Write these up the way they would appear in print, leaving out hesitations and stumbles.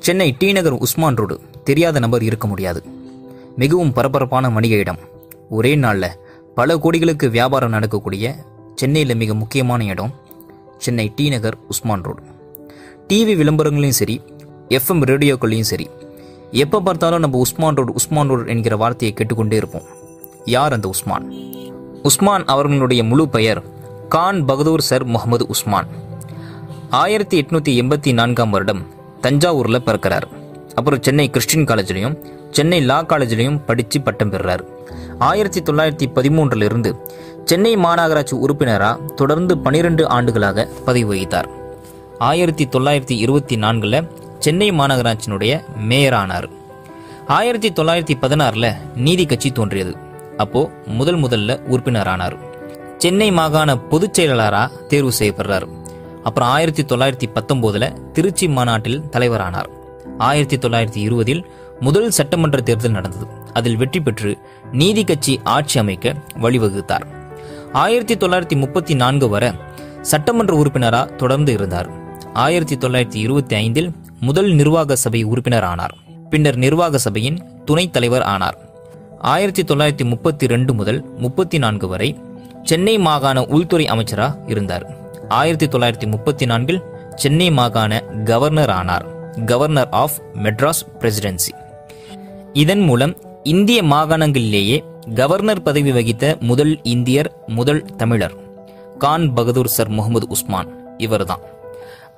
Chennai D நகர் Usman road தெரியாத நபர் இருக்க முடியாது. மிகவும் பரபரப்பான வணிக இடம். ஒரே நாளில் பல கோடிகளுக்கு வியாபாரம் நடக்கக்கூடிய சென்னையில் மிக முக்கியமான இடம் சென்னை டி நகர் உஸ்மான் ரோடு. டிவி விளம்பரங்களையும் சரி, எஃப்எம் ரேடியோக்கள்லையும் சரி, எப்போ பார்த்தாலும் நம்ம உஸ்மான் ரோடு என்கிற வார்த்தையை கேட்டுக்கொண்டே இருப்போம். யார் அந்த உஸ்மான்? உஸ்மான் அவர்களுடைய முழு பெயர் கான் பகதூர் சர் முகமது உஸ்மான். 1884 வருடம் தஞ்சாவூரில் பிறக்கிறார். அப்புறம் சென்னை கிறிஸ்டின் காலேஜ்லையும் சென்னை லா காலேஜ்லையும் படித்து பட்டம் பெறுறார். 1913 சென்னை மாநகராட்சி உறுப்பினராக தொடர்ந்து 12 ஆண்டுகளாக பதவி வகித்தார். 1924 சென்னை மாநகராட்சியினுடைய மேயர் ஆனார். 1916 நீதி கட்சி தோன்றியது. அப்போ முதல்ல உறுப்பினர் ஆனார். சென்னை மாகாண பொதுச் செயலாளராக தேர்வு செய்யப்படுறார். அப்புறம் 1919 திருச்சி மாநாட்டில் தலைவரானார். 1920 முதல் சட்டமன்ற தேர்தல் நடந்தது. அதில் வெற்றி பெற்று நீதி கட்சி ஆட்சி அமைக்க வழிவகுத்தார். 1934 வரை சட்டமன்ற உறுப்பினராக தொடர்ந்து இருந்தார். 1925 முதல் நிர்வாக சபை உறுப்பினர் ஆனார். பின்னர் நிர்வாக சபையின் துணைத் தலைவர் ஆனார். 1932 முதல் 34 வரை சென்னை மாகாண உள்துறை அமைச்சராக இருந்தார். 1934 சென்னை மாகாண கவர்னர் ஆனார். Governor of Madras presidency. இதன் மூலம் இந்திய மாகாணங்களிலேயே கவர்னர் பதவி வகித்த முதல் இந்தியர், முதல் தமிழர் கான் பகதூர் சர் முகமது உஸ்மான் இவர்தான்.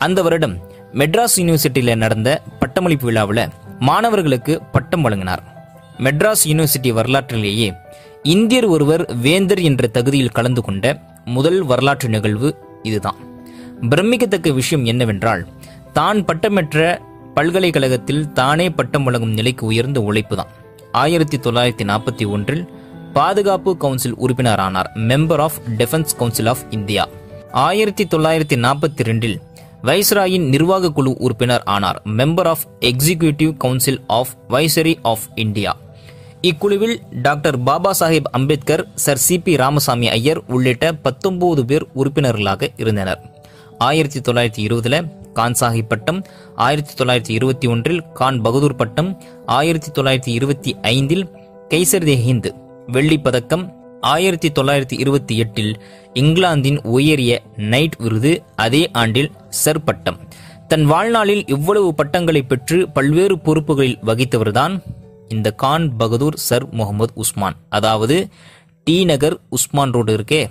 அந்த வருடம் மெட்ராஸ் யூனிவர்சிட்டியில் நடந்த பட்டமளிப்பு விழாவில் மாணவர்களுக்கு பட்டம் வழங்கினார். மெட்ராஸ் யூனிவர்சிட்டி வரலாற்றிலேயே இந்தியர் ஒருவர் வேந்தர் என்ற தகுதியில் கலந்து கொண்ட முதல் வரலாற்று நிகழ்வு இதுதான். பிரமிக்கத்தக்க விஷயம் என்னவென்றால், தான் பட்டமேற்ற பல்கலைக்கழகத்தில் தானே பட்டம் வழங்கும் நிலைக்கு உயர்ந்த உழைப்பு தான். 1941 பாதுகாப்பு கவுன்சில் உறுப்பினர் ஆனார். Member of defence council of India. 1942 வைஸ்ராயின் நிர்வாக குழு உறுப்பினர் ஆனார். Member of executive council of viceroy of India. இக்குழுவில் டாக்டர் பாபா சாஹேப் அம்பேத்கர், சர் சிபி ராமசாமி ஐயர் உள்ளிட்ட 19 பேர் உறுப்பினர்களாக இருந்தனர். 1920 கான் சாஹிப் பட்டம், 1921 கான் பகதூர் பட்டம், 1925 கைசர் தே ஹிந்த் வெள்ளி பதக்கம், 1928 இங்கிலாந்தின் உயரிய நைட் விருது, அதே ஆண்டில் சர் பட்டம். தன் வாழ்நாளில் இவ்வளவு பட்டங்களை பெற்று பல்வேறு பொறுப்புகளில் வகித்தவர்தான் இந்த கான் பகதூர் சர் முகமது உஸ்மான். அதாவது டி நகர் உஸ்மான் ரோடு இருக்கே,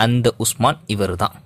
அந்த உஸ்மான் இவர் தான்.